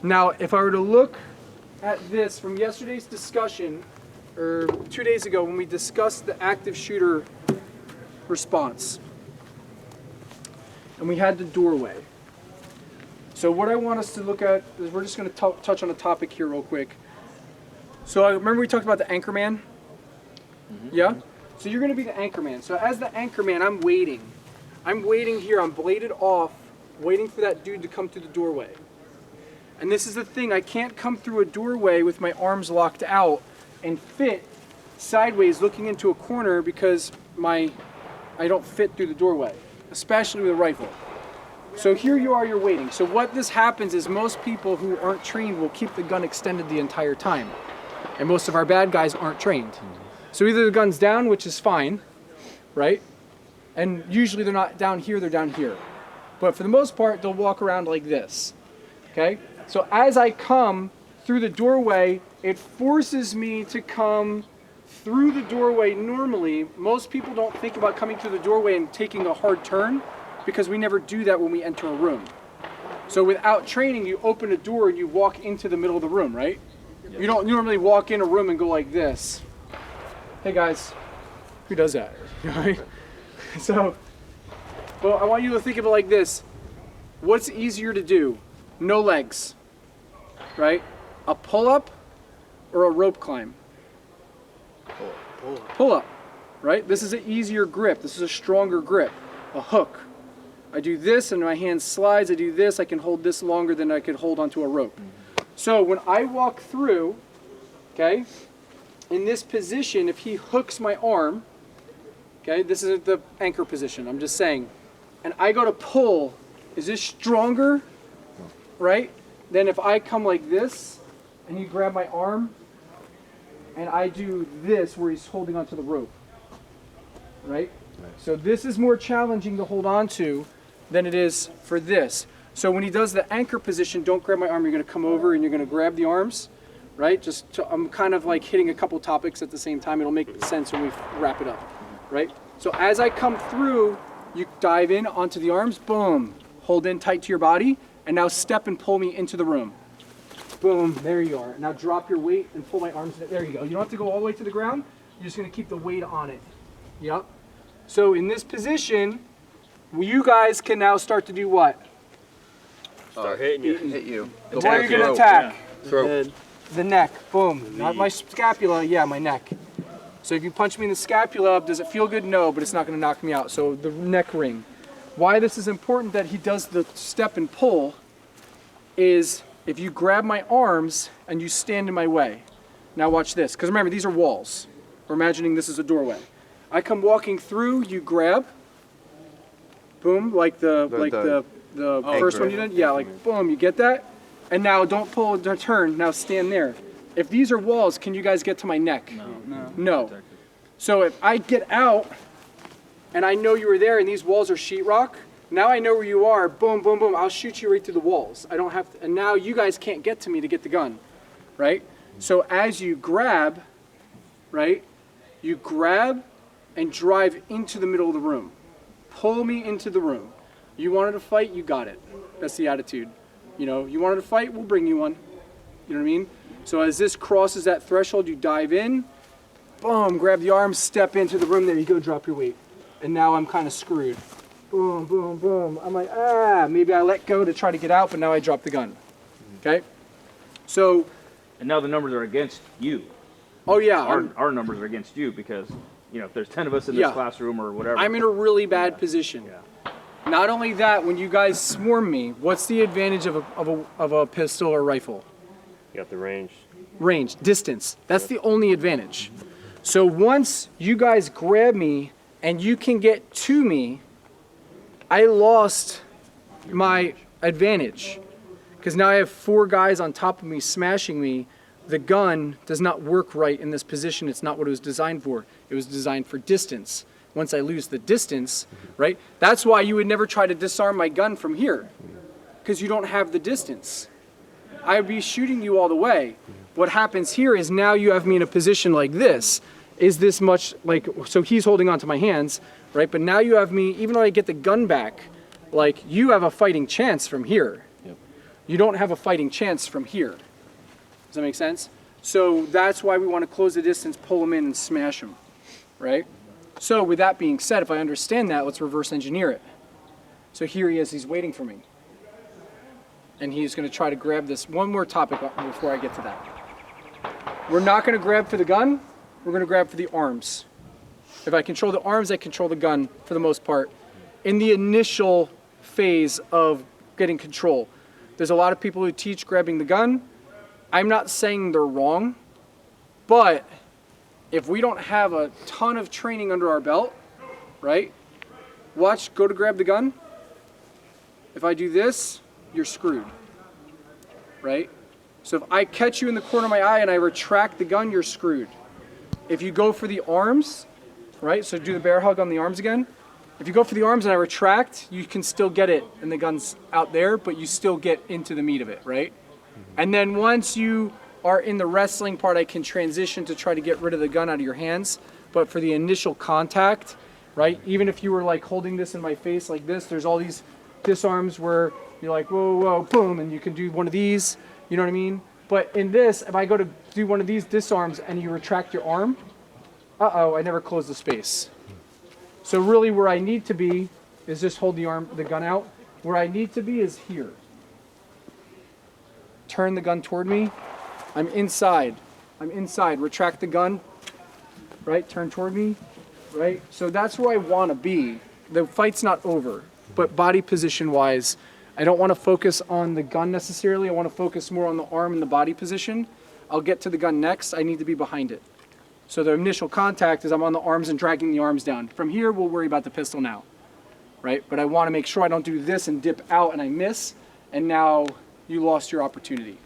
Now, if I were to look at this from yesterday's discussion, or 2 days ago when we discussed the active shooter response, and we had the doorway. So what I want us to look at is we're just going to touch on a topic here real quick. So I remember we talked about the anchor man? Mm-hmm. Yeah? So you're going to be the anchor man. So as the anchor man, I'm waiting. I'm waiting here. I'm bladed off, waiting for that dude to come through the doorway. And this is the thing. I can't come through a doorway with my arms locked out and fit sideways looking into a corner because I don't fit through the doorway, especially with a rifle. So here you are, you're waiting. So what this happens is most people who aren't trained will keep the gun extended the entire time. And most of our bad guys aren't trained. So either the gun's down, which is fine, right? And usually they're not down here, they're down here. But for the most part, they'll walk around like this, okay? So as I come through the doorway, it forces me to come through the doorway normally. Most people don't think about coming through the doorway and taking a hard turn because we never do that when we enter a room. So without training, you open a door and you walk into the middle of the room, right? Yep. You don't normally walk in a room and go like this. Hey guys, who does that? So, well, I want you to think of it like this. What's easier to do? No legs, right? A pull-up or a rope climb? Pull-up, right? This is an easier grip. This is a stronger grip. A hook. I do this and my hand slides. I do this. I can hold this longer than I could hold onto a rope. So when I walk through, okay, in this position, if he hooks my arm, okay, this is the anchor position, I'm just saying, and I go to pull, is this stronger, right, than if I come like this and you grab my arm and I do this where he's holding onto the rope, right? Nice. So this is more challenging to hold on to than it is for this. So when he does the anchor position, don't grab my arm, you're going to come over and you're going to grab the arms, right? I'm kind of like hitting a couple topics at the same time. It'll make sense when we wrap it up, right? So as I come through, you dive in onto the arms, boom, hold in tight to your body, and now step and pull me into the room. Boom, there you are. Now drop your weight and pull my arms, there you go. You don't have to go all the way to the ground, you're just going to keep the weight on it. Yep. So in this position, you guys can now start to do what? Start hitting you. Hit you. Where are you going to attack? Yeah. Throat. The neck, boom. Not my scapula, yeah, my neck. So if you punch me in the scapula, does it feel good? No, but it's not going to knock me out. So the neck ring. Why this is important that he does the step and pull is if you grab my arms and you stand in my way. Now watch this, because remember, these are walls. We're imagining this is a doorway. I come walking through, you grab, boom, like the first one you did? Yeah, like boom, you get that? And now don't pull a turn, now stand there. If these are walls, can you guys get to my neck? No. So if I get out and I know you were there and these walls are sheetrock, now I know where you are, boom, boom, boom, I'll shoot you right through the walls. I don't have to, and now you guys can't get to me to get the gun, right? So as you grab, right, you grab and drive into the middle of the room. Pull me into the room. You wanted to fight, you got it. That's the attitude. You know, you wanted to fight, we'll bring you one. You know what I mean? So as this crosses that threshold, you dive in, boom, grab the arms, step into the room, there you go, drop your weight. And now I'm kind of screwed. Boom, boom, boom. I'm like, maybe I let go to try to get out, but now I drop the gun. Okay? So. And now the numbers are against you. Oh yeah. Our numbers are against you because, you know, if there's 10 of us in this classroom or whatever. I'm in a really bad position. Yeah. Not only that, when you guys swarm me, what's the advantage of a pistol or rifle? You got the range. Range, distance. That's the only advantage. So once you guys grab me and you can get to me, I lost my advantage. Because now I have 4 guys on top of me smashing me. The gun does not work right in this position. It's not what it was designed for. It was designed for distance. Once I lose the distance, right? That's why you would never try to disarm my gun from here. Because you don't have the distance. I would be shooting you all the way. What happens here is now you have me in a position like this. Is this much like, so he's holding onto my hands, right? But now you have me, even though I get the gun back, like you have a fighting chance from here. Yep. you don't have a fighting chance from here. Does that make sense? So that's why we want to close the distance, pull him in, and smash him, right? So with that being said, if I understand that, let's reverse engineer it. So here he is, he's waiting for me. And he's going to try to grab this. One more topic before I get to that. We're not going to grab for the gun, we're going to grab for the arms. If I control the arms, I control the gun for the most part. In the initial phase of getting control, there's a lot of people who teach grabbing the gun. I'm not saying they're wrong, but if we don't have a ton of training under our belt, right? Watch, go to grab the gun. If I do this, you're screwed, right? So if I catch you in the corner of my eye and I retract the gun, you're screwed. If you go for the arms, right? So do the bear hug on the arms again. If you go for the arms and I retract, you can still get it and the gun's out there, but you still get into the meat of it, right? And then once you are in the wrestling part, I can transition to try to get rid of the gun out of your hands. But for the initial contact, right? Even if you were like holding this in my face like this, there's all these disarms where you're like, whoa, whoa, boom, and you can do one of these, you know what I mean? But in this, if I go to do one of these disarms and you retract your arm, uh-oh, I never closed the space. So really where I need to be is just hold the gun out. Where I need to be is here. Turn the gun toward me. I'm inside. Retract the gun, right? Turn toward me, right? So that's where I want to be. The fight's not over, but body position wise, I don't want to focus on the gun necessarily. I want to focus more on the arm and the body position. I'll get to the gun next. I need to be behind it. So the initial contact is I'm on the arms and dragging the arms down. From here, we'll worry about the pistol now, right? But I want to make sure I don't do this and dip out and I miss, and now you lost your opportunity.